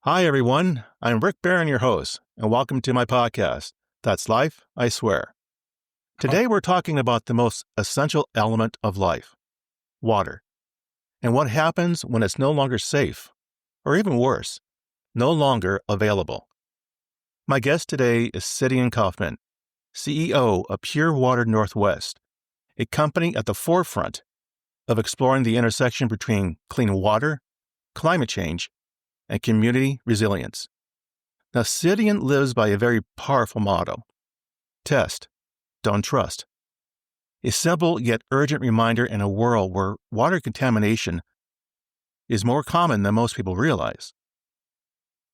Hi, everyone. I'm Rick Barron, your host, and welcome to my podcast, That's Life, I Swear. Today, we're talking about the most essential element of life, water, and what happens when it's no longer safe, or even worse, no longer available. My guest today is Cydian Kauffman, CEO of Pure Water Northwest, a company at the forefront of exploring the intersection between clean water, climate change, and community resilience. Now, Cydian lives by a very powerful motto: test, don't trust. A simple yet urgent reminder in a world where water contamination is more common than most people realize.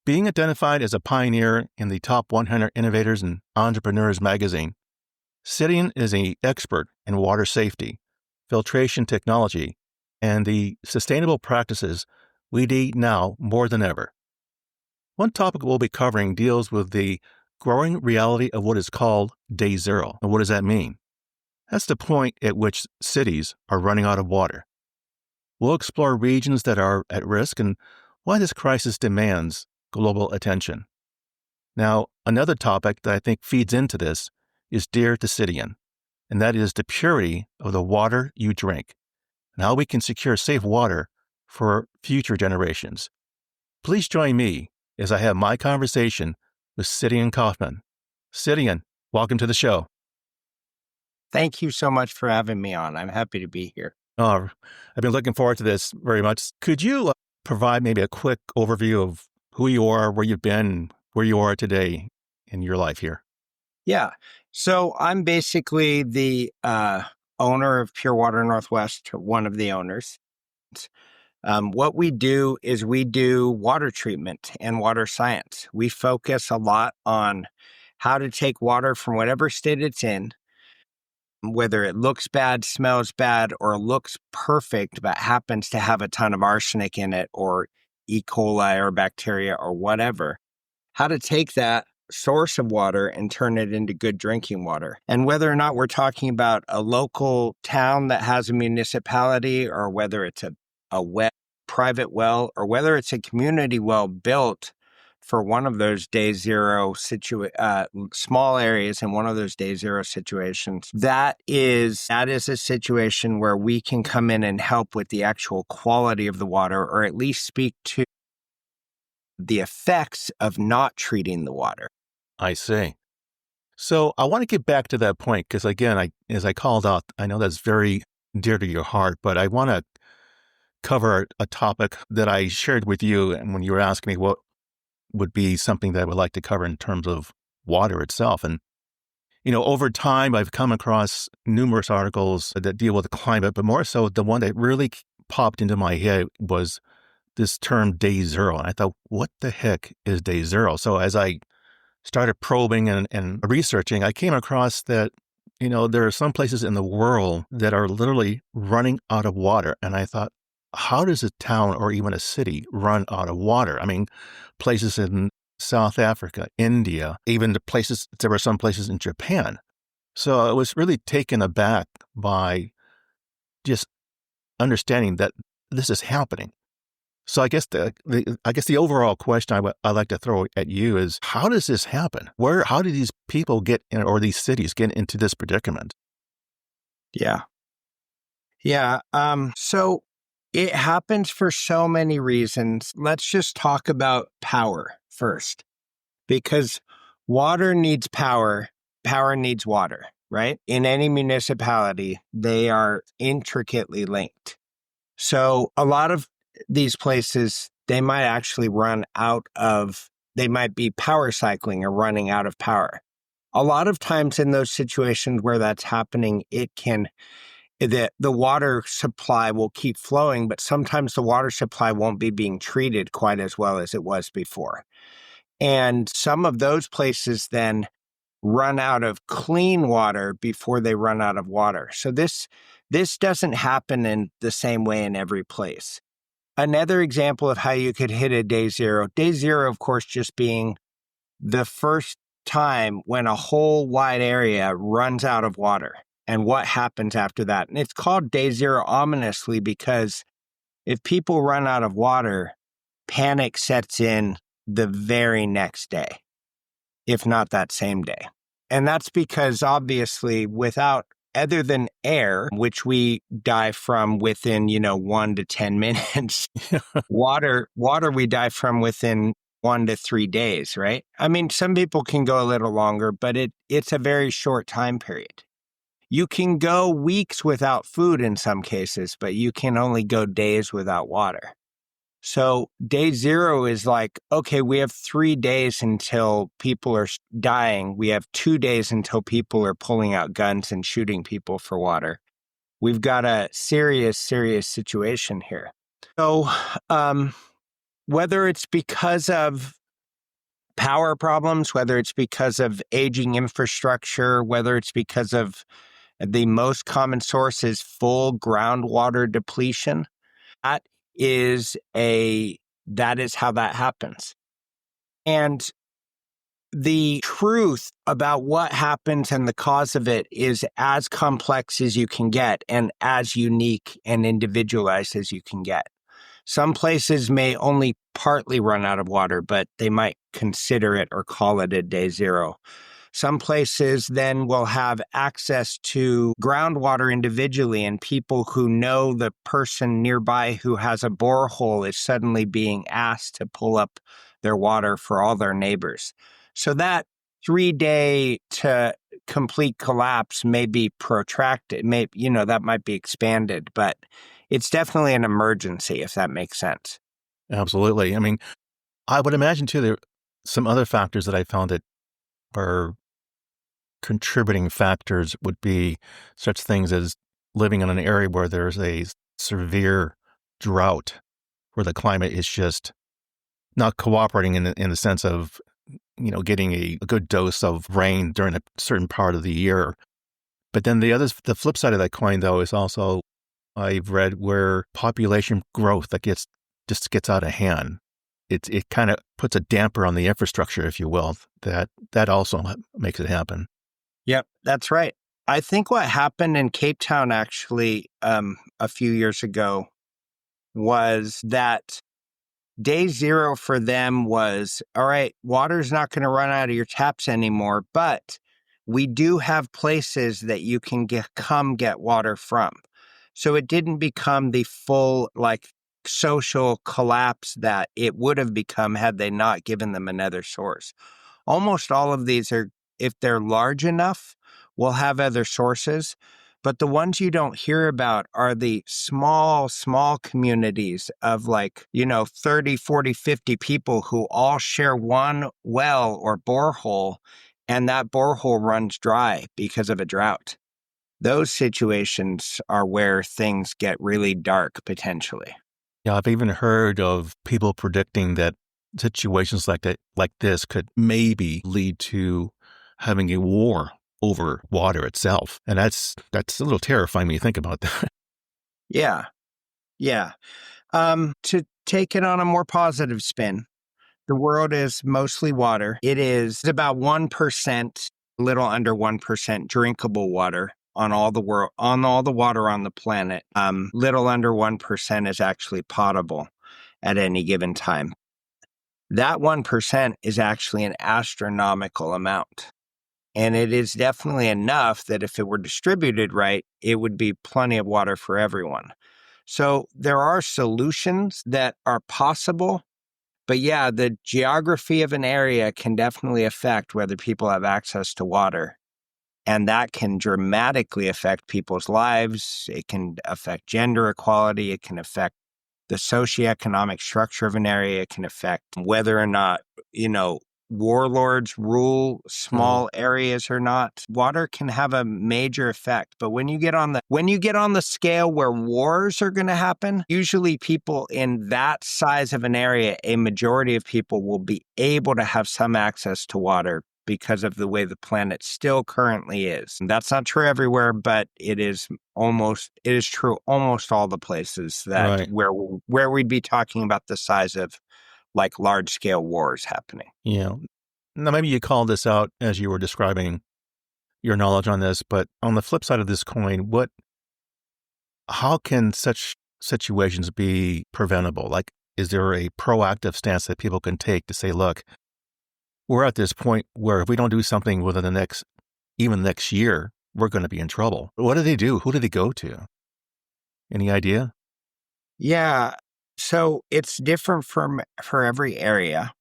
Being identified as a pioneer in the Top 100 Innovators and Entrepreneurs magazine, Cydian is an expert in water safety, filtration technology, and the sustainable practices we need now more than ever. One topic we'll be covering deals with the growing reality of what is called day zero. And what does that mean? That's the point at which cities are running out of water. We'll explore regions that are at risk and why this crisis demands global attention. Now, another topic that I think feeds into this is dear to Cydian, and that is the purity of the water you drink and how we can secure safe water for future generations. Please join me as I have my conversation with Cydian Kauffman. Cydian, welcome to the show. Thank you so much for having me on. I'm happy to be here. I've been looking forward to this very much. Could you provide maybe a quick overview of who you are, where you've been, where you are today in your life here? Yeah. So I'm basically the owner of Pure Water Northwest, one of the owners. What we do is we do water treatment and water science. We focus a lot on how to take water from whatever state it's in, whether it looks bad, smells bad, or looks perfect, but happens to have a ton of arsenic in it, or E. coli or bacteria or whatever, how to take that source of water and turn it into good drinking water. And whether or not we're talking about a local town that has a municipality, or whether it's a wet private well, or whether it's a community well built for one of those day zero small areas in one of those day zero situations, that is a situation where we can come in and help with the actual quality of the water, or at least speak to the effects of not treating the water. I see. So I want to get back to that point because, again, as I called out, I know that's very dear to your heart, but I want to cover a topic that I shared with you, and when you were asking me what would be something that I would like to cover in terms of water itself. And, over time, I've come across numerous articles that deal with climate, but more so the one that really popped into my head was this term day zero. And I thought, what the heck is day zero? So as I started probing and researching, I came across that, there are some places in the world that are literally running out of water. And I thought, how does a town or even a city run out of water? I mean, places in South Africa, India, even there were some places in Japan. So I was really taken aback by just understanding that this is happening. So I guess the overall question I'd like to throw at you is, how does this happen? How do these people get in, or these cities get into this predicament? Yeah. So it happens for so many reasons. Let's just talk about power first, because water needs power. Power needs water, right? In any municipality, they are intricately linked. So a lot of these places, they might actually they might be power cycling or running out of power. A lot of times in those situations where that's happening, the water supply will keep flowing, but sometimes the water supply won't be being treated quite as well as it was before. And some of those places then run out of clean water before they run out of water. So this doesn't happen in the same way in every place. Another example of how you could hit a day zero, of course, just being the first time when a whole wide area runs out of water and what happens after that. And it's called day zero ominously because if people run out of water, panic sets in, the very next day, if not that same day. And that's because obviously without, other than air, which we die from within, 1 to 10 minutes, water we die from within 1 to 3 days, right? I mean, some people can go a little longer, but it's a very short time period. You can go weeks without food in some cases, but you can only go days without water. So day 0 is like, okay, we have 3 days until people are dying. We have 2 days until people are pulling out guns and shooting people for water. We've got a serious, serious situation here. So whether it's because of power problems, whether it's because of aging infrastructure, whether it's because of the most common source is full groundwater depletion, that is how that happens. And the truth about what happens and the cause of it is as complex as you can get and as unique and individualized as you can get. Some places may only partly run out of water, but they might consider it or call it a day 0. Some places then will have access to groundwater individually, and people who know the person nearby who has a borehole is suddenly being asked to pull up their water for all their neighbors. So that 3-day to complete collapse may be protracted, that might be expanded, but it's definitely an emergency, if that makes sense. Absolutely. I mean, I would imagine too, there are some other factors that I found that are contributing factors would be such things as living in an area where there's a severe drought, where the climate is just not cooperating in the sense of, getting a good dose of rain during a certain part of the year. But then the flip side of that coin, though, is also I've read where population growth that gets out of hand. It kind of puts a damper on the infrastructure, if you will. That also makes it happen. Yep, that's right. I think what happened in Cape Town actually a few years ago was that day 0 for them was, all right, water's not going to run out of your taps anymore, but we do have places that you can come get water from. So it didn't become the full social collapse that it would have become had they not given them another source. Almost all of these are, if they're large enough, will have other sources. But the ones you don't hear about are the small communities of 30, 40, 50 people who all share one well or borehole, and that borehole runs dry because of a drought. Those situations are where things get really dark potentially. Yeah, I've even heard of people predicting that situations like this could maybe lead to having a war over water itself. And that's a little terrifying when you think about that. Yeah. To take it on a more positive spin, the world is mostly water. It is about 1%, little under 1% drinkable water on all the water on the planet. Little under 1% is actually potable at any given time. That 1% is actually an astronomical amount. And it is definitely enough that if it were distributed right, it would be plenty of water for everyone. So there are solutions that are possible. But yeah, the geography of an area can definitely affect whether people have access to water. And that can dramatically affect people's lives. It can affect gender equality. It can affect the socioeconomic structure of an area. It can affect whether or not, warlords rule small areas or not. Water can have a major effect. But when you get on the scale where wars are going to happen, usually people in that size of an area, a majority of people will be able to have some access to water because of the way the planet still currently is. And that's not true everywhere, but it is true almost all the places that where we'd be talking about the size of large scale wars happening. Yeah. Now, maybe you called this out as you were describing your knowledge on this, but on the flip side of this coin, how can such situations be preventable? is there a proactive stance that people can take to say, look, we're at this point where if we don't do something within even next year, we're going to be in trouble. What do they do? Who do they go to? Any idea? Yeah. So it's different for every area.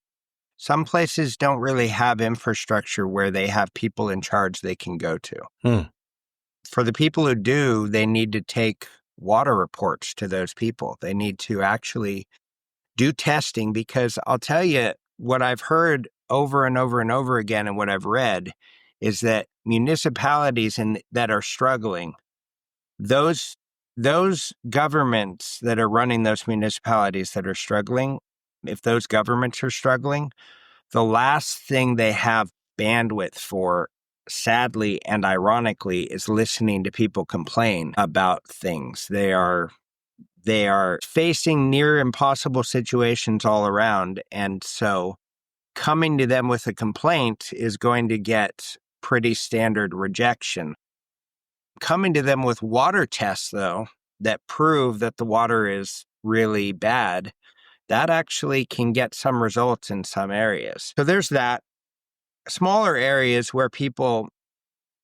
Some places don't really have infrastructure where they have people in charge they can go to. For the people who do, they need to take water reports to those people. They need to actually do testing, because I'll tell you what I've heard over and over and over again, and what I've read is that municipalities that are struggling, those governments that are running those municipalities that are struggling, if those governments are struggling, the last thing they have bandwidth for, sadly and ironically, is listening to people complain about things. They are facing near impossible situations all around, and so coming to them with a complaint is going to get pretty standard rejection. Coming to them with water tests, though, that prove that the water is really bad, that actually can get some results in some areas. So there's that. Smaller areas where people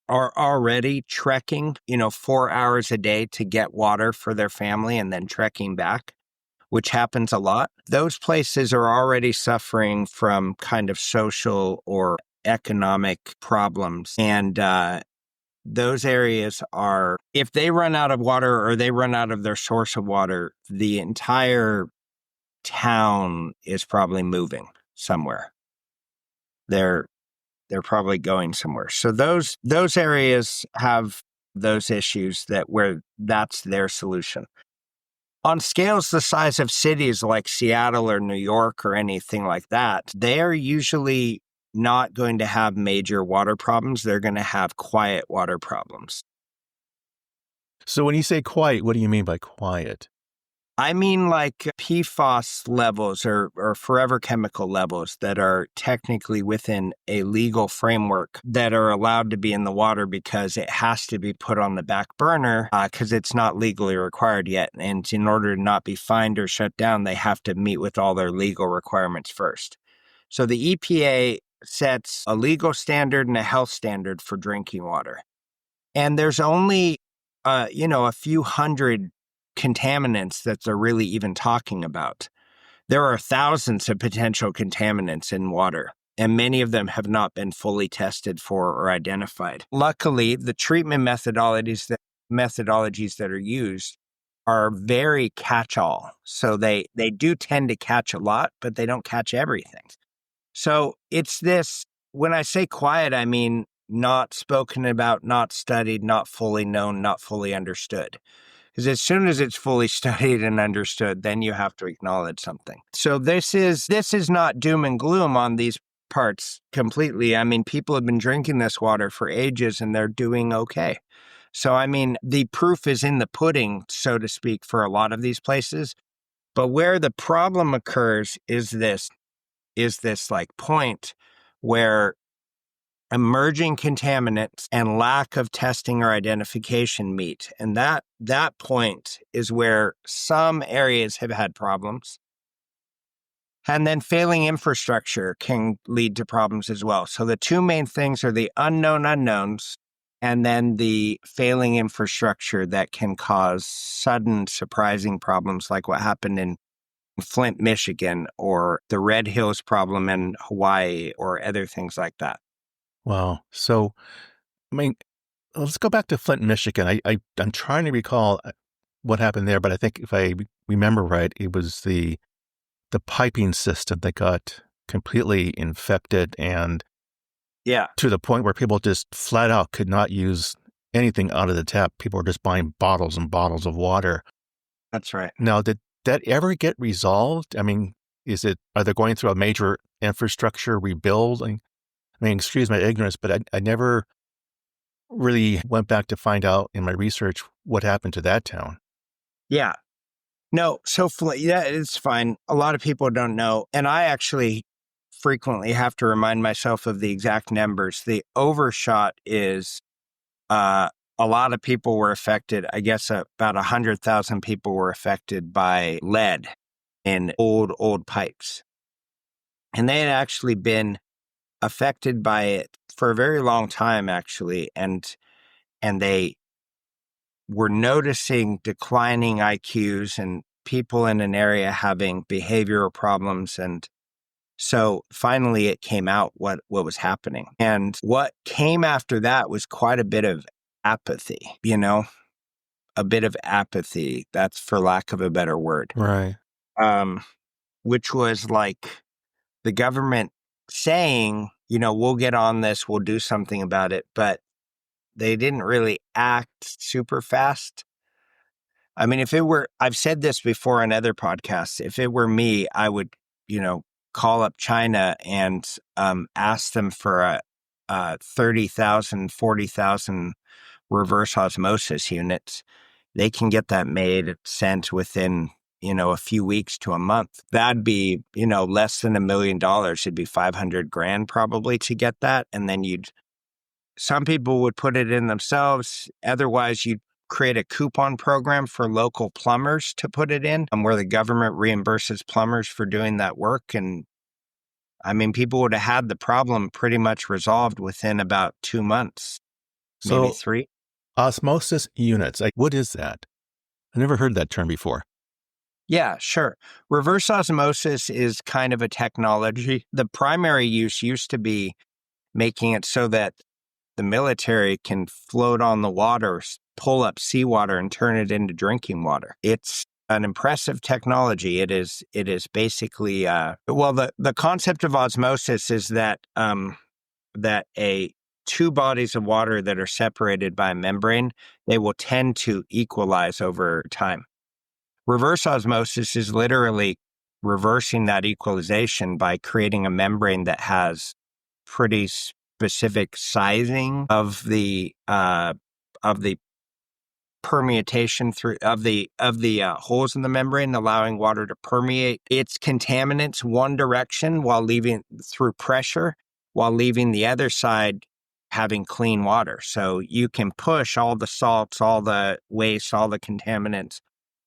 are already trekking, 4 hours a day to get water for their family and then trekking back, which happens a lot. Those places are already suffering from kind of social or economic problems. And those areas are, if they run out of water or they run out of their source of water, the entire town is probably moving somewhere. They're probably going somewhere. So those areas have those issues where that's their solution. On scales the size of cities like Seattle or New York or anything like that, they are usually not going to have major water problems. They're going to have quiet water problems. So when you say quiet, what do you mean by quiet? I mean like PFAS levels or forever chemical levels that are technically within a legal framework that are allowed to be in the water because it has to be put on the back burner because it's not legally required yet. And in order to not be fined or shut down, they have to meet with all their legal requirements first. So the EPA sets a legal standard and a health standard for drinking water. And there's only, a few hundred contaminants that they're really even talking about. There are thousands of potential contaminants in water, and many of them have not been fully tested for or identified. Luckily, the treatment methodologies that are used are very catch-all. So they do tend to catch a lot, but they don't catch everything. So it's this, when I say quiet, I mean not spoken about, not studied, not fully known, not fully understood. Because as soon as it's fully studied and understood, then you have to acknowledge something. So this is not doom and gloom on these parts completely. I mean, people have been drinking this water for ages and they're doing okay. So, I mean, the proof is in the pudding, so to speak, for a lot of these places. But where the problem occurs is this like point where emerging contaminants and lack of testing or identification meet. And that point is where some areas have had problems. And then failing infrastructure can lead to problems as well. So the two main things are the unknown unknowns and then the failing infrastructure that can cause sudden, surprising problems like what happened in Flint, Michigan, or the Red Hills problem in Hawaii, or other things like that. Wow. So, I mean, let's go back to Flint, Michigan. I'm trying to recall what happened there, but I think if I remember right, it was the piping system that got completely infected and to the point where people just flat out could not use anything out of the tap. People were just buying bottles and bottles of water. That's right. Now, did that ever get resolved? I mean, are they going through a major infrastructure rebuild? I mean, excuse my ignorance, but I never really went back to find out in my research what happened to that town. Yeah. No, so yeah, it's fine. A lot of people don't know. And I actually frequently have to remind myself of the exact numbers. The overshot is a lot of people were affected. I guess about 100,000 people were affected by lead in old pipes. And they had actually been affected by it for a very long time, actually. And they were noticing declining IQs and people in an area having behavioral problems. And so finally it came out what was happening. And what came after that was quite a bit of apathy, a bit of apathy. That's for lack of a better word. Right. Which was like the government saying, we'll get on this, we'll do something about it. But they didn't really act super fast. I mean, I've said this before on other podcasts, if it were me, I would, call up China and ask them for a 30,000, 40,000 reverse osmosis units. They can get that made, sent within, a few weeks to a month. That'd be, less than $1 million. It'd be 500 grand probably to get that. And then some people would put it in themselves. Otherwise, you'd create a coupon program for local plumbers to put it in, where the government reimburses plumbers for doing that work. And I mean, people would have had the problem pretty much resolved within about 2 months, maybe 3. Osmosis units, what is that? I never heard that term before. Yeah, sure. Reverse osmosis is kind of a technology. The primary use used to be making it so that the military can float on the water, pull up seawater and turn it into drinking water. It's an impressive technology. It is basically, the concept of osmosis is that two bodies of water that are separated by a membrane, they will tend to equalize over time. Reverse osmosis is literally reversing that equalization by creating a membrane that has pretty specific sizing of the permeation of the holes in the membrane, allowing water to permeate its contaminants one direction while leaving through pressure, while leaving the other side having clean water. So you can push all the salts, all the waste, all the contaminants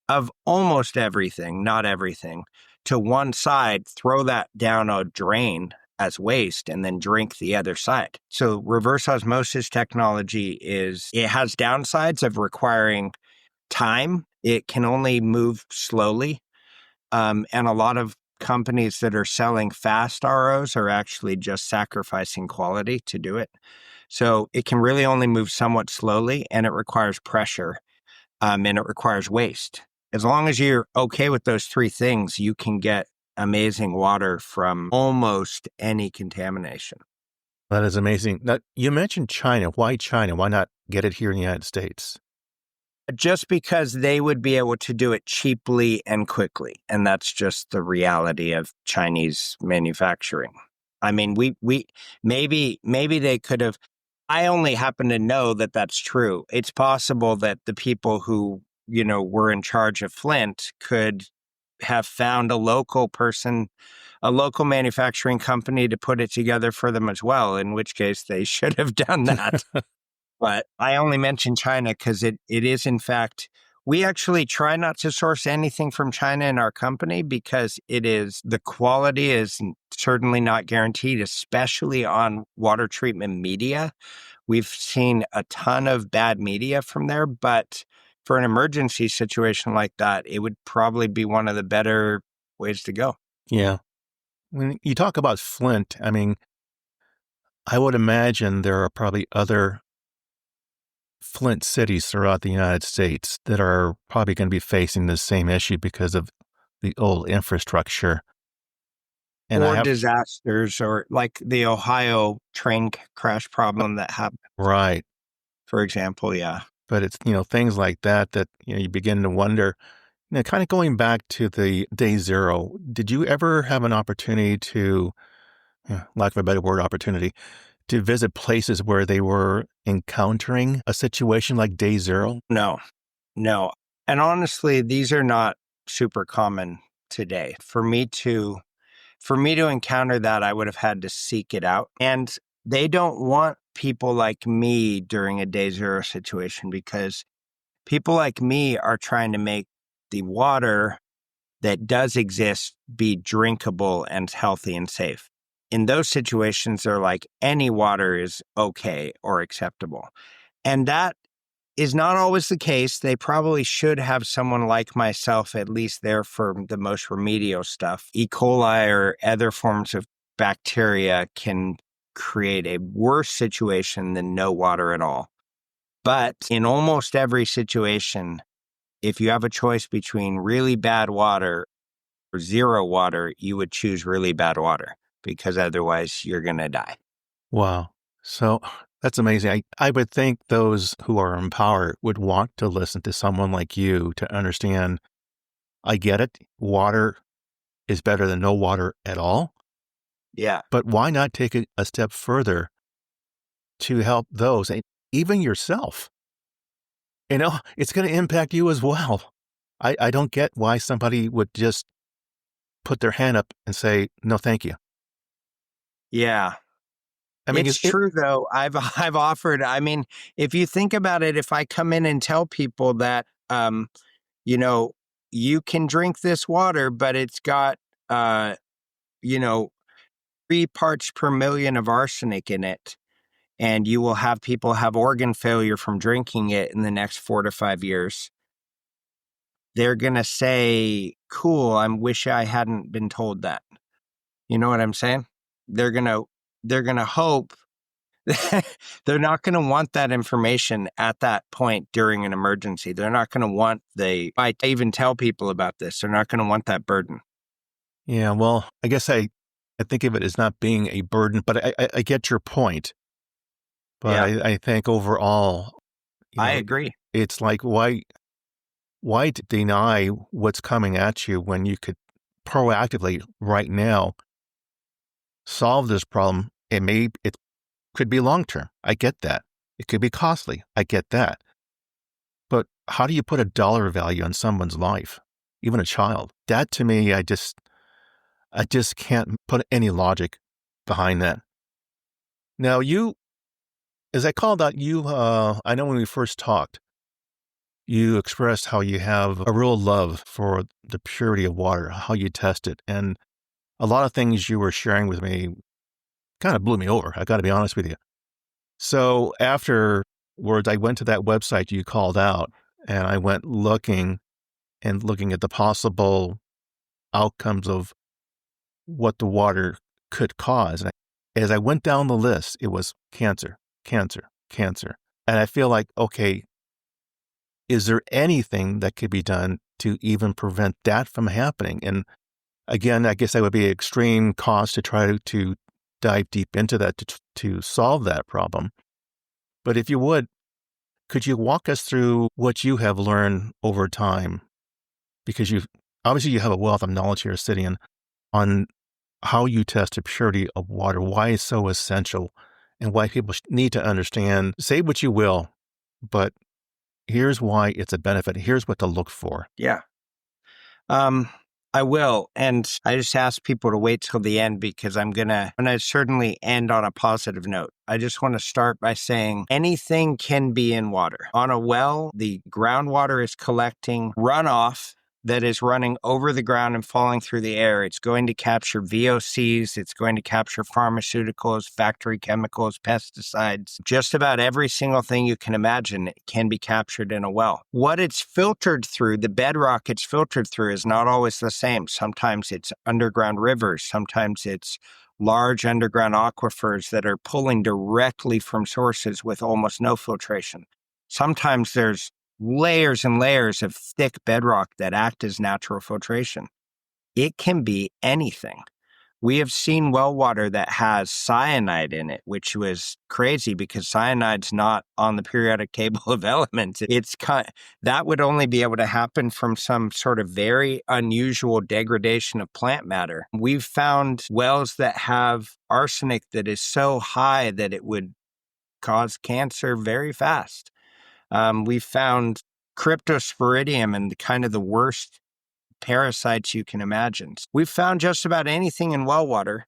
of almost everything, not everything, to one side, throw that down a drain as waste, and then drink the other side. So reverse osmosis technology it has downsides of requiring time. It can only move slowly. And a lot of companies that are selling fast ROs are actually just sacrificing quality to do it. So it can really only move somewhat slowly, and it requires pressure, and it requires waste. As long as you're okay with those 3 things, you can get amazing water from almost any contamination. That is amazing. Now, you mentioned China. Why China? Why not get it here in the United States? Just because they would be able to do it cheaply and quickly. And that's just the reality of Chinese manufacturing. I mean, maybe they could have. I only happen to know that that's true. It's possible that the people who, were in charge of Flint could have found a local manufacturing company to put it together for them as well, in which case they should have done that. But I only mention China because it is, in fact, we actually try not to source anything from China in our company because the quality is certainly not guaranteed, especially on water treatment media. We've seen a ton of bad media from there, but for an emergency situation like that, it would probably be one of the better ways to go. Yeah. When you talk about Flint, I mean, I would imagine there are probably other Flint cities throughout the United States that are probably going to be facing the same issue because of the old infrastructure. And disasters, or like the Ohio train crash problem that happened. Right. For example, yeah. But it's, things like that you begin to wonder. Kind of going back to the day zero, did you ever have an opportunity to, lack of a better word, opportunity, to visit places where they were encountering a situation like day zero? No. And honestly, these are not super common today. For me to encounter that, I would have had to seek it out. And they don't want people like me during a day zero situation, because people like me are trying to make the water that does exist be drinkable and healthy and safe. In those situations, they're like any water is okay or acceptable. And that is not always the case. They probably should have someone like myself at least there for the most remedial stuff. E. coli or other forms of bacteria can create a worse situation than no water at all. But in almost every situation, if you have a choice between really bad water or zero water, you would choose really bad water because otherwise you're going to die. Wow. So that's amazing. I would think those who are in power would want to listen to someone like you to understand, I get it. Water is better than no water at all. Yeah. But why not take it a step further to help those, and even yourself? It's going to impact you as well. I don't get why somebody would just put their hand up and say, no, thank you. Yeah. I mean, it's true, though. I've offered, if you think about it, if I come in and tell people that, you can drink this water, but it's got, 3 parts per million of arsenic in it, and you will have people have organ failure from drinking it in the next 4 to 5 years, they're going to say, cool, I wish I hadn't been told that. You know what I'm saying? They're going to hope. They're not going to want that information at that point during an emergency. They're not going to want I even tell people about this. They're not going to want that burden. Yeah, well, I guess I think of it as not being a burden, but I get your point. But Yeah. I think overall, I agree. It's like, why deny what's coming at you when you could proactively right now solve this problem? It could be long-term. I get that. It could be costly. I get that. But how do you put a dollar value on someone's life, even a child? That to me, I just can't put any logic behind that. Now as I called out, I know when we first talked, you expressed how you have a real love for the purity of water, how you test it. And a lot of things you were sharing with me kind of blew me over. I got to be honest with you. So afterwards, I went to that website you called out, and I went looking at the possible outcomes of what the water could cause. And as I went down the list, it was cancer, cancer, cancer. And I feel like, okay, is there anything that could be done to even prevent that from happening? And again, I guess that would be extreme cost to try to dive deep into that to solve that problem. But if you would, could you walk us through what you have learned over time? Because you have a wealth of knowledge here, Cydian, on how you test the purity of water, why it's so essential, and why people need to understand. Say what you will, but here's why it's a benefit. Here's what to look for. Yeah. I will. And I just ask people to wait till the end because I'm going to certainly end on a positive note. I just want to start by saying anything can be in water. On a well, the groundwater is collecting runoff that is running over the ground and falling through the air. It's going to capture VOCs. It's going to capture pharmaceuticals, factory chemicals, pesticides. Just about every single thing you can imagine can be captured in a well. What it's filtered through, the bedrock it's filtered through, is not always the same. Sometimes it's underground rivers. Sometimes it's large underground aquifers that are pulling directly from sources with almost no filtration. Sometimes there's layers and layers of thick bedrock that act as natural filtration. It can be anything. We have seen well water that has cyanide in it, which was crazy because cyanide's not on the periodic table of elements. That would only be able to happen from some sort of very unusual degradation of plant matter. We've found wells that have arsenic that is so high that it would cause cancer very fast. We found cryptosporidium and kind of the worst parasites you can imagine. We've found just about anything in well water.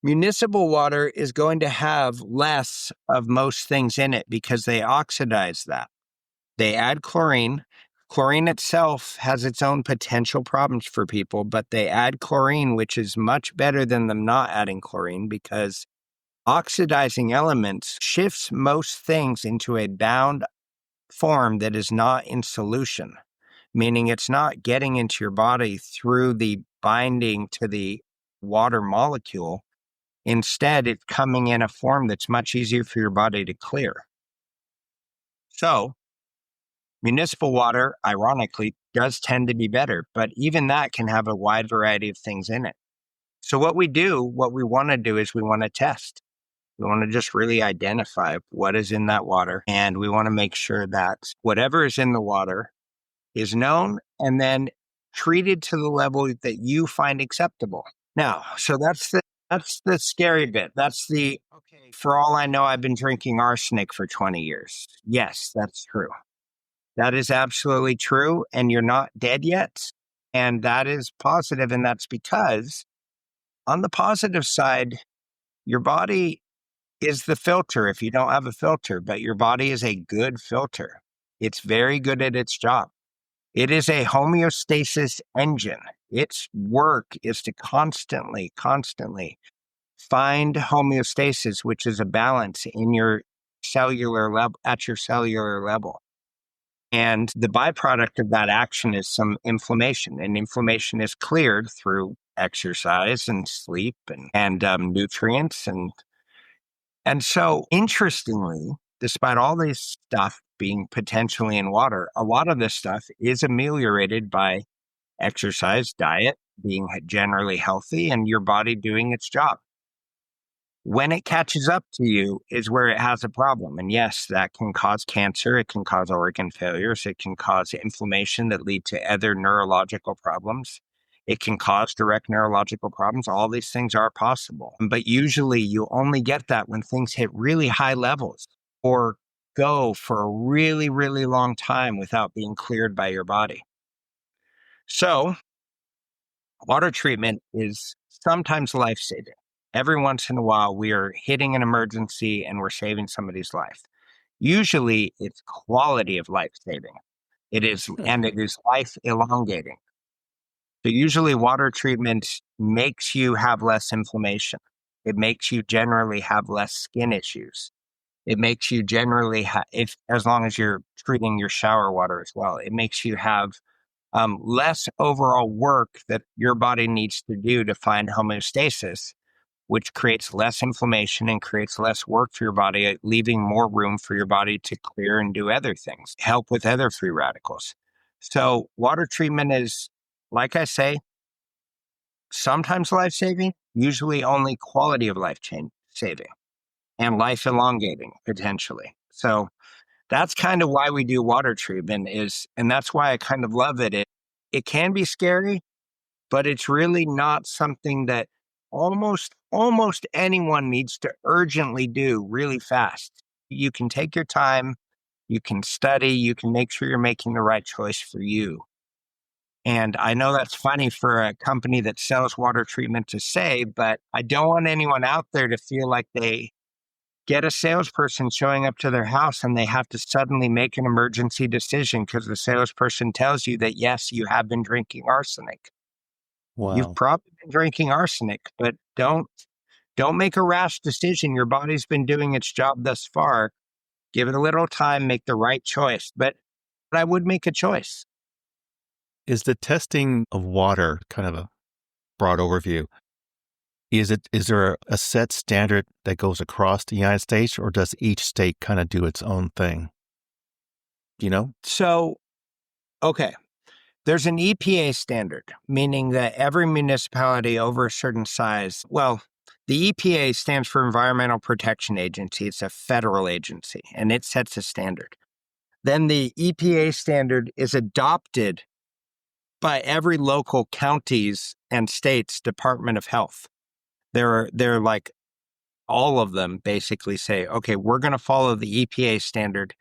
Municipal water is going to have less of most things in it because they oxidize that. They add chlorine. Chlorine itself has its own potential problems for people, but they add chlorine, which is much better than them not adding chlorine, because oxidizing elements shifts most things into a bound form that is not in solution, meaning it's not getting into your body through the binding to the water molecule. Instead, it's coming in a form that's much easier for your body to clear. So, municipal water, ironically, does tend to be better, but even that can have a wide variety of things in it. So what we want to do is we want to test. We want to just really identify what is in that water, and we want to make sure that whatever is in the water is known and then treated to the level that you find acceptable. Now, so that's the scary bit. That's the, okay, for all I know, I've been drinking arsenic for 20 years. Yes, that's true. That is absolutely true. And you're not dead yet. And that is positive. And that's because on the positive side, your body is the filter if you don't have a filter, but your body is a good filter. It's very good at its job. It is a homeostasis engine. Its work is to constantly find homeostasis, which is a balance in your cellular level, at your cellular level. And the byproduct of that action is some inflammation, and inflammation is cleared through exercise and sleep and nutrients. And so, interestingly, despite all this stuff being potentially in water, a lot of this stuff is ameliorated by exercise, diet, being generally healthy, and your body doing its job. When it catches up to you is where it has a problem. And yes, that can cause cancer. It can cause organ failures. It can cause inflammation that lead to other neurological problems. It can cause direct neurological problems. All these things are possible. But usually you only get that when things hit really high levels or go for a really, really long time without being cleared by your body. So water treatment is sometimes life-saving. Every once in a while, we are hitting an emergency and we're saving somebody's life. Usually, it's quality of life saving. It is life elongating. So usually, water treatment makes you have less inflammation. It makes you generally have less skin issues. It makes you generally as long as you're treating your shower water as well, it makes you have less overall work that your body needs to do to find homeostasis, which creates less inflammation and creates less work for your body, leaving more room for your body to clear and do other things, help with other free radicals. So water treatment is, like I say, sometimes life-saving, usually only quality of life saving and life elongating potentially. So that's kind of why we do water treatment and that's why I kind of love it. It can be scary, but it's really not something that almost anyone needs to urgently do really fast. You can take your time, you can study, you can make sure you're making the right choice for you. And I know that's funny for a company that sells water treatment to say, but I don't want anyone out there to feel like they get a salesperson showing up to their house and they have to suddenly make an emergency decision because the salesperson tells you that, yes, you have been drinking arsenic. Wow. You've probably been drinking arsenic, but don't make a rash decision. Your body's been doing its job thus far. Give it a little time, make the right choice. But I would make a choice. Is the testing of water kind of a broad overview? Is there a set standard that goes across the United States, or does each state kind of do its own thing? Do you know? So, okay. There's an EPA standard, meaning that every municipality over a certain size, well, the EPA stands for Environmental Protection Agency. It's a federal agency, and it sets a standard. Then the EPA standard is adopted by every local county's and state's Department of Health. They're like, all of them basically say, okay, we're going to follow the EPA standard,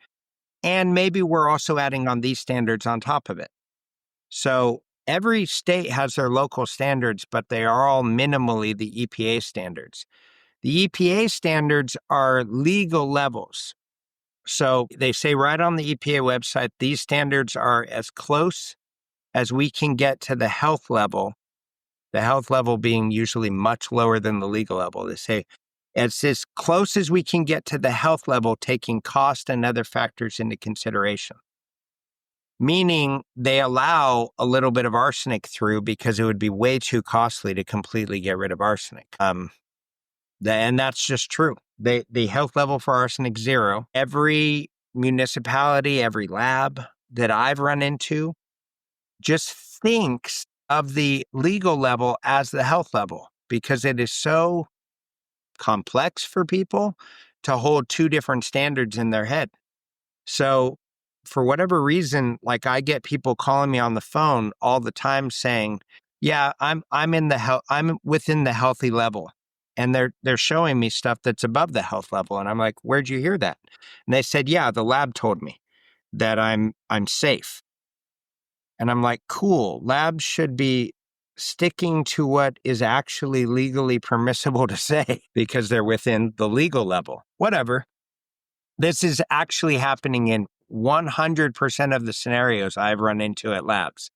and maybe we're also adding on these standards on top of it. So every state has their local standards, but they are all minimally the EPA standards. The EPA standards are legal levels. So they say right on the EPA website, these standards are as close as we can get to the health level being usually much lower than the legal level. They say it's as close as we can get to the health level, taking cost and other factors into consideration. Meaning they allow a little bit of arsenic through because it would be way too costly to completely get rid of arsenic. And that's just true. The health level for arsenic 0. Every municipality, every lab that I've run into just thinks of the legal level as the health level because it is so complex for people to hold two different standards in their head. So for whatever reason, like I get people calling me on the phone all the time saying, "Yeah, I'm within the healthy level." And they're showing me stuff that's above the health level and I'm like, "Where'd you hear that?" And they said, "Yeah, the lab told me that I'm safe." And I'm like, "Cool. Labs should be sticking to what is actually legally permissible to say because they're within the legal level." Whatever. This is actually happening in 100% of the scenarios I've run into at labs.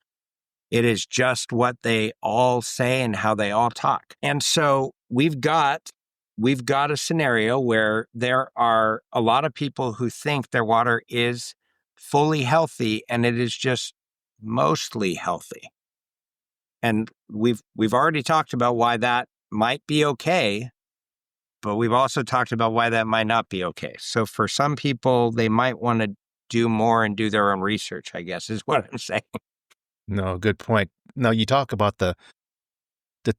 It is just what they all say and how they all talk. And so we've got a scenario where there are a lot of people who think their water is fully healthy and it is just mostly healthy. And we've already talked about why that might be okay, but we've also talked about why that might not be okay. So for some people, they might want to do more and do their own research, I guess, is what I'm saying. No, good point. Now, you talk about the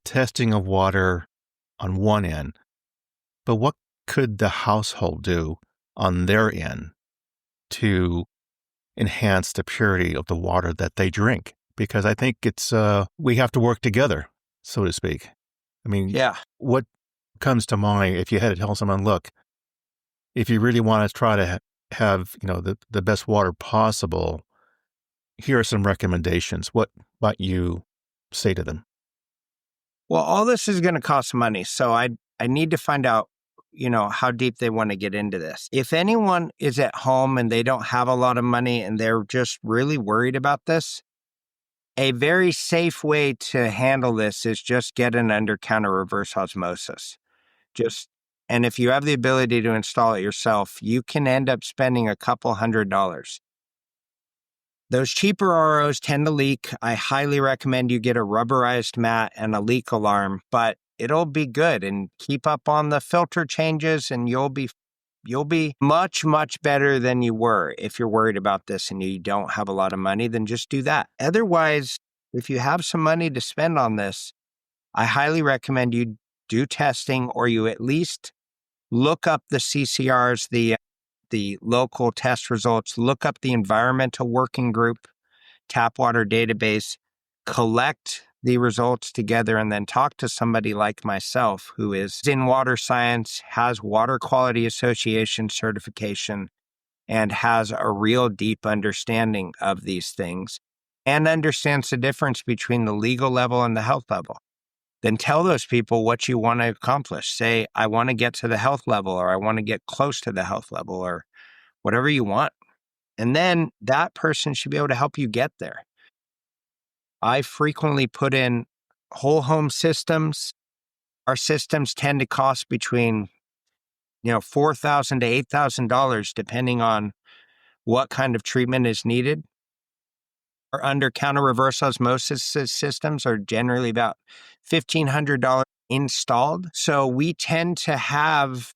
testing of water on one end, but what could the household do on their end to enhance the purity of the water that they drink? Because I think it's we have to work together, so to speak. I mean, Yeah. what comes to mind if you had to tell someone, look, if you really want to try to have the best water possible, here are some recommendations. What might you say to them? Well, all this is going to cost money. So I need to find out, how deep they want to get into this. If anyone is at home and they don't have a lot of money and they're just really worried about this, a very safe way to handle this is just get an under-counter reverse osmosis. And if you have the ability to install it yourself, you can end up spending a couple $100. Those cheaper ROs tend to leak. I highly recommend you get a rubberized mat and a leak alarm, but it'll be good, and keep up on the filter changes and you'll be much, much better than you were. If you're worried about this and you don't have a lot of money, then just do that. Otherwise, if you have some money to spend on this, I highly recommend you do testing, or you at least look up the CCRs, the local test results, look up the environmental working group, tap water database, collect the results together, and then talk to somebody like myself who is in water science, has Water Quality Association certification, and has a real deep understanding of these things and understands the difference between the legal level and the health level. Then tell those people what you want to accomplish. Say, I want to get to the health level, or I want to get close to the health level, or whatever you want. And then that person should be able to help you get there. I frequently put in whole home systems. Our systems tend to cost between, $4,000 to $8,000, depending on what kind of treatment is needed. Our under-counter reverse osmosis systems are generally about $1,500 installed. So we tend to have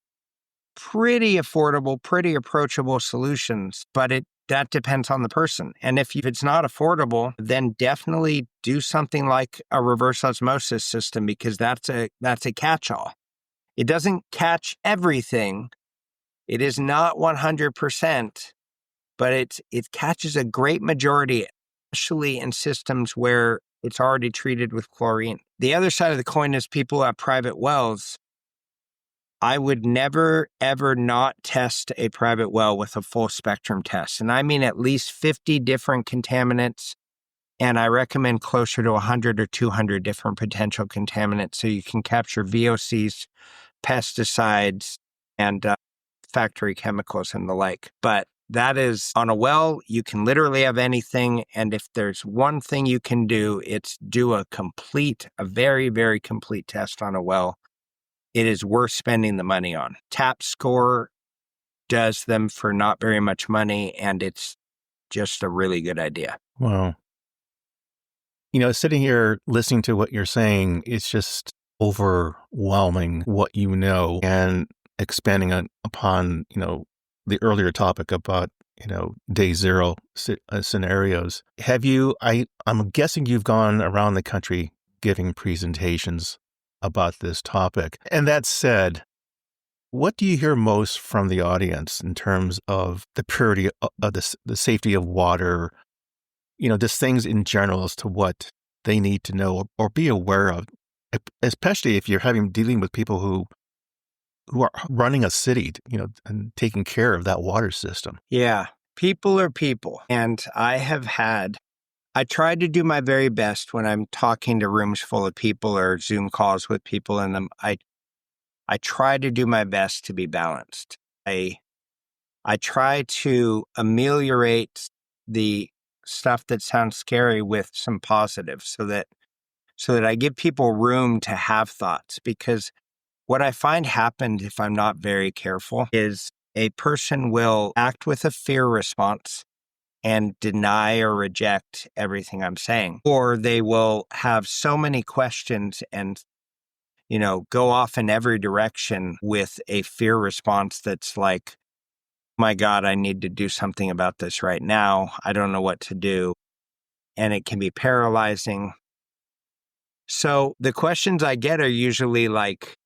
pretty affordable, pretty approachable solutions, but that depends on the person. And if it's not affordable, then definitely do something like a reverse osmosis system, because that's a catch-all. It doesn't catch everything. It is not 100%, but it catches a great majority, especially in systems where it's already treated with chlorine. The other side of the coin is people who have private wells. I would never, ever not test a private well with a full spectrum test. And I mean at least 50 different contaminants. And I recommend closer to 100 or 200 different potential contaminants, so you can capture VOCs, pesticides, and factory chemicals and the like. But that is on a well, you can literally have anything. And if there's one thing you can do, it's do a very, very complete test on a well. It is worth spending the money on. Tap Score does them for not very much money, and it's just a really good idea. Wow. Sitting here listening to what you're saying, it's just overwhelming what you know, and expanding upon, the earlier topic about, day zero scenarios. I'm guessing you've gone around the country giving presentations about this topic. And that said, what do you hear most from the audience in terms of the purity of the safety of water, just things in general as to what they need to know or be aware of, especially if you're dealing with people who are running a city, and taking care of that water system? Yeah, people are people. And I tried to do my very best when I'm talking to rooms full of people or Zoom calls with people in them. I try to do my best to be balanced. I try to ameliorate the stuff that sounds scary with some positives so that I give people room to have thoughts. Because what I find happened, if I'm not very careful, is a person will act with a fear response and deny or reject everything I'm saying. Or they will have so many questions and, go off in every direction with a fear response that's like, my God, I need to do something about this right now. I don't know what to do. And it can be paralyzing. So the questions I get are usually like,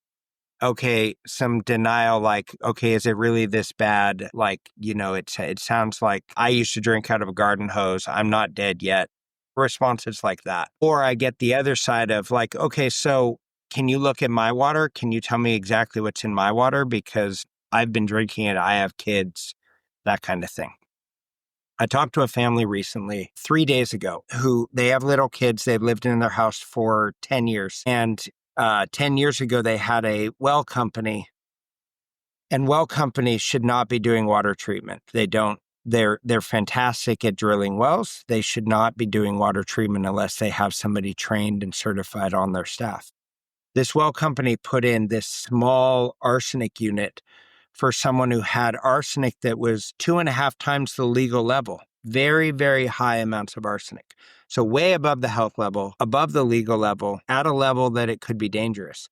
okay, some denial, like, okay, is it really this bad? Like, it sounds like I used to drink out of a garden hose. I'm not dead yet. Responses like that. Or I get the other side of like, okay, so can you look at my water? Can you tell me exactly what's in my water? Because I've been drinking it. I have kids, that kind of thing. I talked to a family recently, 3 days ago, who they have little kids. They've lived in their house for 10 years. And 10 years ago, they had a well company, and well companies should not be doing water treatment. They don't. They're fantastic at drilling wells. They should not be doing water treatment unless they have somebody trained and certified on their staff. This well company put in this small arsenic unit for someone who had arsenic that was 2.5 times the legal level. Very, very high amounts of arsenic. So way above the health level, above the legal level, at a level that it could be dangerous.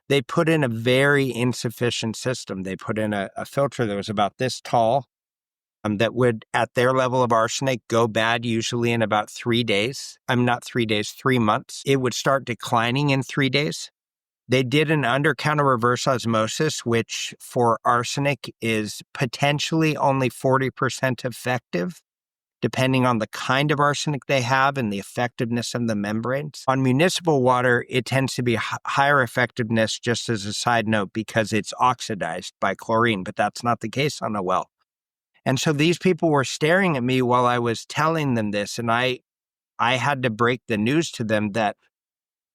They put in a very insufficient system. They put in a filter that was about this tall, that would, at their level of arsenic, go bad usually in about 3 days. Not 3 days, 3 months. It would start declining in 3 days. They did an undercounter reverse osmosis, which for arsenic is potentially only 40% effective, depending on the kind of arsenic they have and the effectiveness of the membranes. On municipal water, it tends to be higher effectiveness, just as a side note, because it's oxidized by chlorine, but that's not the case on a well. And so these people were staring at me while I was telling them this, and I had to break the news to them that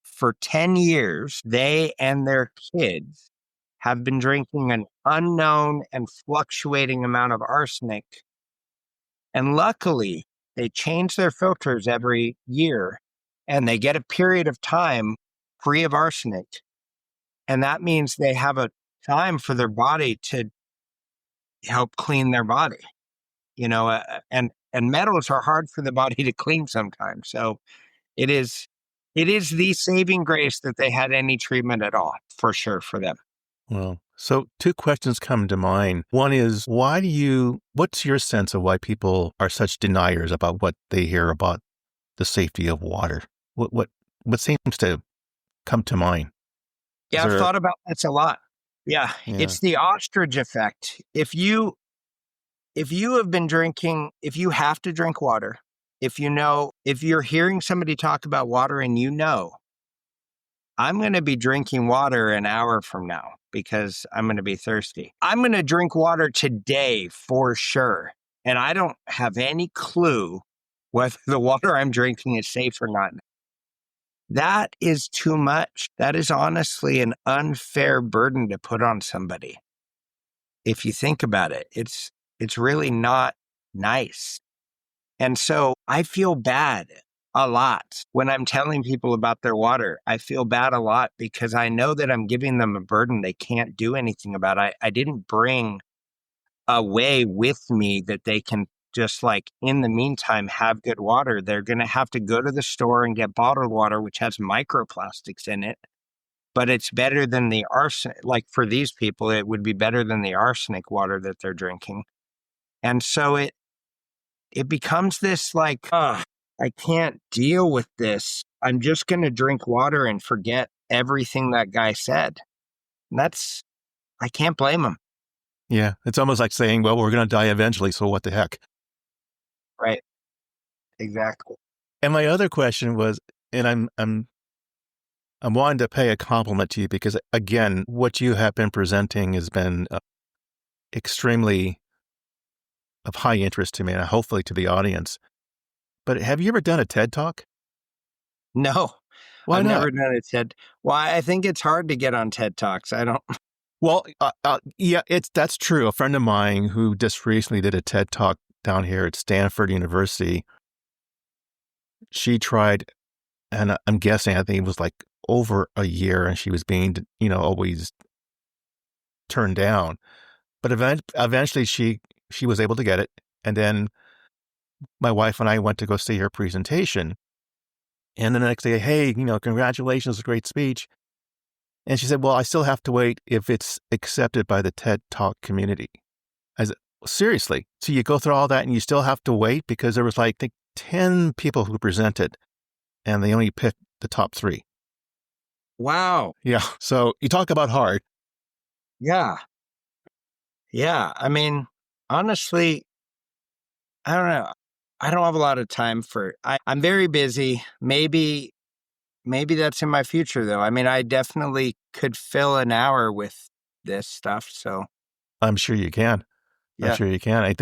for 10 years, they and their kids have been drinking an unknown and fluctuating amount of arsenic. And luckily, they change their filters every year, and they get a period of time free of arsenic. And that means they have a time for their body to help clean their body. And metals are hard for the body to clean sometimes. So it is the saving grace that they had any treatment at all, for sure, for them. Well, so 2 questions come to mind. One is, what's your sense of why people are such deniers about what they hear about the safety of water? What seems to come to mind? Yeah, I've thought about this a lot. Yeah, it's the ostrich effect. If you have been drinking, if you have to drink water, if you're hearing somebody talk about water and I'm going to be drinking water an hour from now because I'm going to be thirsty. I'm going to drink water today for sure. And I don't have any clue whether the water I'm drinking is safe or not. That is too much. That is honestly an unfair burden to put on somebody. if you think about it. It's really not nice. And so I feel bad a lot when I'm telling people about their water. I feel bad a lot because I know that I'm giving them a burden they can't do anything about. I didn't bring a way with me that they can just like in the meantime have good water. They're going to have to go to the store and get bottled water, which has microplastics in it. But it's better than the arsenic. Like for these people, it would be better than the arsenic water that they're drinking. And so it becomes this like, I can't deal with this. I'm just going to drink water and forget everything that guy said. And I can't blame him. Yeah, it's almost like saying, well, we're going to die eventually, so what the heck? Right. Exactly. And my other question was, and I'm wanting to pay a compliment to you because, again, what you have been presenting has been extremely of high interest to me and hopefully to the audience. But have you ever done a TED Talk? No, Why I've not? never done a TED. Well, I think it's hard to get on TED Talks. I don't. Well, yeah, that's true. A friend of mine who just recently did a TED Talk down here at Stanford University, she tried, and I'm guessing, I think it was like over a year, and she was being, always turned down. But eventually she was able to get it. And then my wife and I went to go see her presentation. And the next day, hey, congratulations, great speech. And she said, well, I still have to wait if it's accepted by the TED Talk community. I said, seriously? So you go through all that and you still have to wait? Because there was like, I think 10 people who presented and they only picked the top 3. Wow. Yeah. So you talk about hard. Yeah. Yeah. I mean, honestly, I don't know. I don't have a lot of time for I'm very busy. Maybe that's in my future though. I mean, I definitely could fill an hour with this stuff. So I'm sure you can. I'm yeah. sure you can.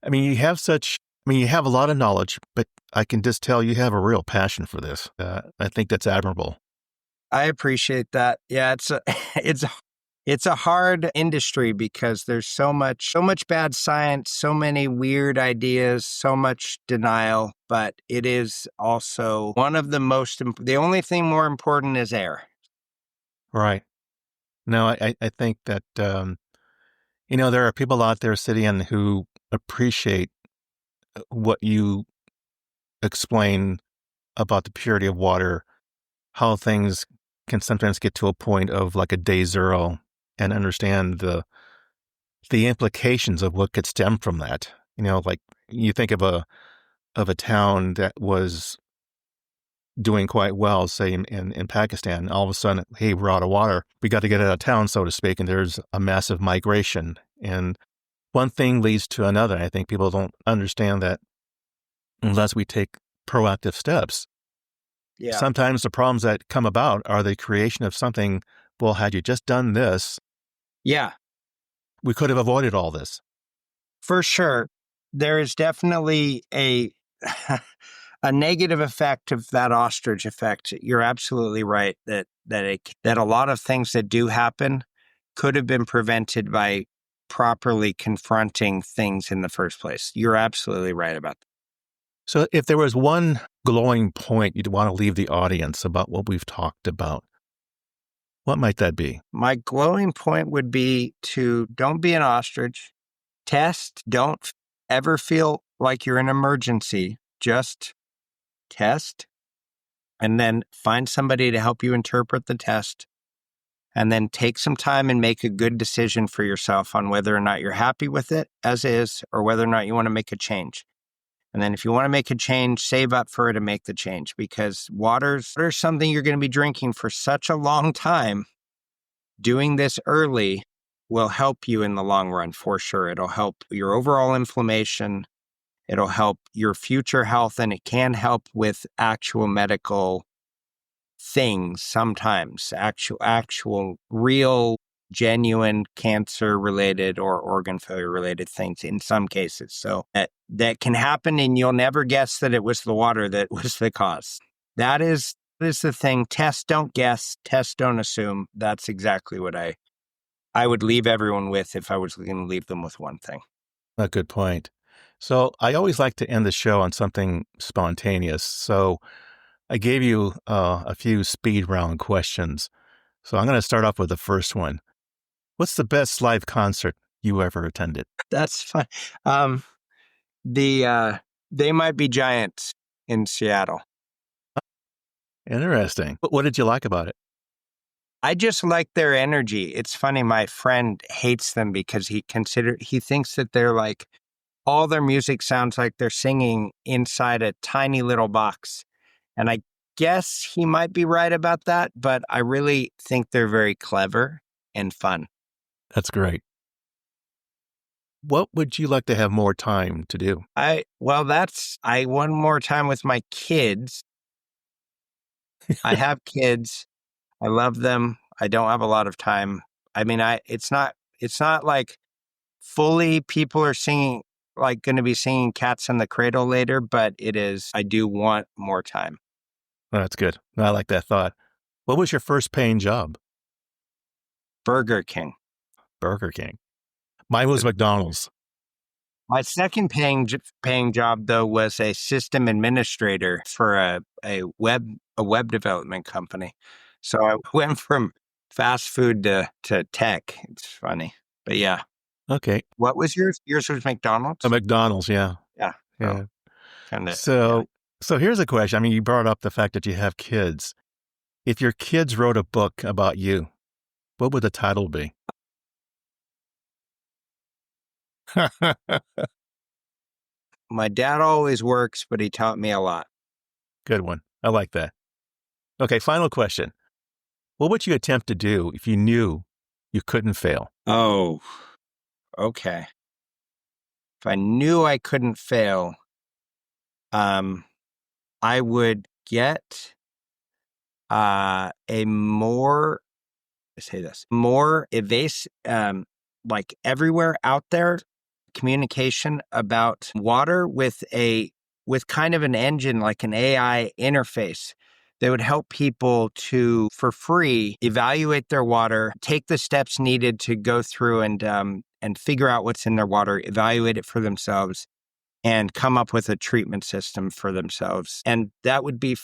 You have a lot of knowledge, but I can just tell you have a real passion for this. I think that's admirable. I appreciate that. Yeah, it's a hard industry because there's so much bad science, so many weird ideas, so much denial, but it is also one of the only thing more important is air. Right. No, I think that, there are people out there, Cydian, who appreciate what you explain about the purity of water, how things can sometimes get to a point of like a day zero and understand the implications of what could stem from that. Like you think of a town that was doing quite well, say in Pakistan, all of a sudden, hey, we're out of water. We got to get out of town, so to speak, and there's a massive migration. And one thing leads to another. I think people don't understand that unless we take proactive steps. Yeah. Sometimes the problems that come about are the creation of something, well, had you just done this, Yeah. we could have avoided all this. For sure. There is definitely a a negative effect of that ostrich effect. You're absolutely right that a lot of things that do happen could have been prevented by properly confronting things in the first place. You're absolutely right about that. So if there was one glowing point you'd want to leave the audience about what we've talked about, what might that be? My glowing point would be to don't be an ostrich. Test. Don't ever feel like you're in an emergency. Just test and then find somebody to help you interpret the test. And then take some time and make a good decision for yourself on whether or not you're happy with it as is or whether or not you want to make a change. And then if you want to make a change, save up for it and make the change because water's something you're going to be drinking for such a long time. Doing this early will help you in the long run for sure. It'll help your overall inflammation. It'll help your future health and it can help with actual medical things sometimes, actual real, genuine cancer related or organ failure related things in some cases. So that can happen and you'll never guess that it was the water that was the cause. That is the thing. Test, don't guess. Test, don't assume. That's exactly what I I would leave everyone with if I was going to leave them with one thing. A good point. So I always like to end the show on something spontaneous. So I gave you a few speed round questions. So I'm going to start off with the first one. What's the best live concert you ever attended? That's fun. They Might be Giants in Seattle. Interesting. What did you like about it? I just like their energy. It's funny. My friend hates them because he thinks that they're like, all their music sounds like they're singing inside a tiny little box. And I guess he might be right about that, but I really think they're very clever and fun. That's great. What would you like to have more time to do? I want more time with my kids. I have kids. I love them. I don't have a lot of time. I mean, it's not like fully people are singing, like going to be singing Cats in the Cradle later, but it is, I do want more time. Oh, that's good. I like that thought. What was your first paying job? Burger King. Burger King. Mine was McDonald's. My second paying job, though, was a system administrator for a web development company. So I went from fast food to tech. It's funny, but yeah. Okay. What was yours? Yours was McDonald's? A McDonald's, yeah. Yeah. Yeah. Kinda, So here's a question. I mean, you brought up the fact that you have kids. If your kids wrote a book about you, what would the title be? My dad always works, but he taught me a lot. Good one. I like that. Okay, final question. What would you attempt to do if you knew you couldn't fail? Oh, okay. If I knew I couldn't fail, I would get a more evasive, like everywhere out there communication about water with kind of an engine, like an AI interface that would help people to, for free, evaluate their water, take the steps needed to go through and figure out what's in their water, evaluate it for themselves, and come up with a treatment system for themselves. And that would be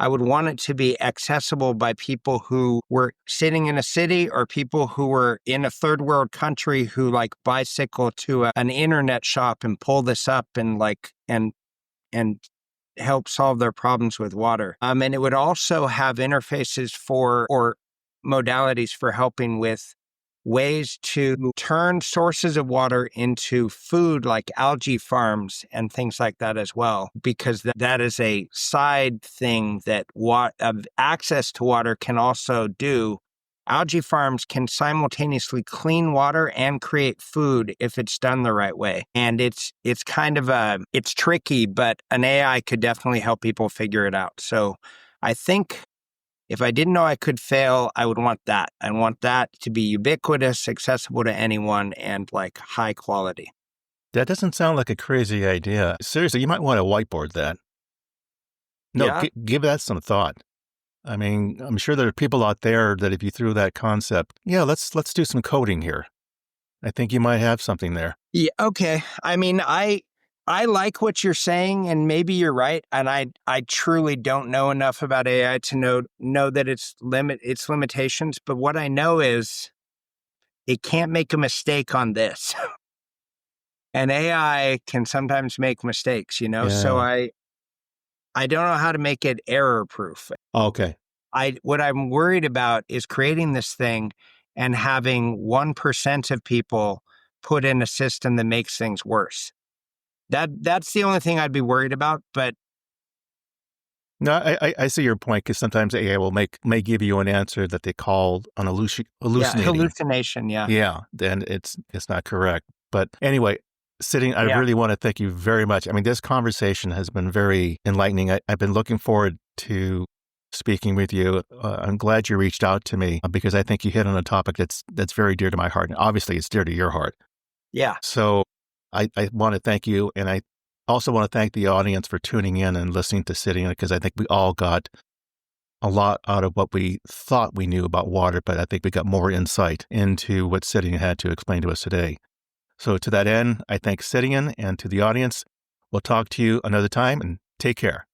I would want it to be accessible by people who were sitting in a city or people who were in a third world country who like bicycle to an internet shop and pull this up and and help solve their problems with water. And it would also have interfaces or modalities for helping with ways to turn sources of water into food, like algae farms and things like that as well, because that is a side thing that access to water can also do. Algae farms can simultaneously clean water and create food if it's done the right way. And it's kind of it's tricky, but an AI could definitely help people figure it out. So I think if I didn't know I could fail, I would want that. I want that to be ubiquitous, accessible to anyone, and like high quality. That doesn't sound like a crazy idea. Seriously, you might want to whiteboard that. No, Yeah. give that some thought. I mean, I'm sure there are people out there that if you threw that concept, yeah, let's do some coding here. I think you might have something there. Yeah. Okay. I mean, I like what you're saying, and maybe you're right. And I truly don't know enough about AI to know that its limitations. But what I know is it can't make a mistake on this. And AI can sometimes make mistakes, Yeah. So I don't know how to make it error proof. Okay. What I'm worried about is creating this thing and having 1% of people put in a system that makes things worse. That's the only thing I'd be worried about. But no, I see your point, because sometimes AI may give you an answer that they call an hallucinating. Hallucination. Yeah. Yeah, then it's not correct. But anyway, I really want to thank you very much. I mean, this conversation has been very enlightening. I've been looking forward to speaking with you. I'm glad you reached out to me, because I think you hit on a topic that's very dear to my heart. And obviously, it's dear to your heart. Yeah. So I want to thank you. And I also want to thank the audience for tuning in and listening to Cydian, because I think we all got a lot out of what we thought we knew about water, but I think we got more insight into what Cydian had to explain to us today. So to that end, I thank Cydian, and to the audience, we'll talk to you another time, and take care.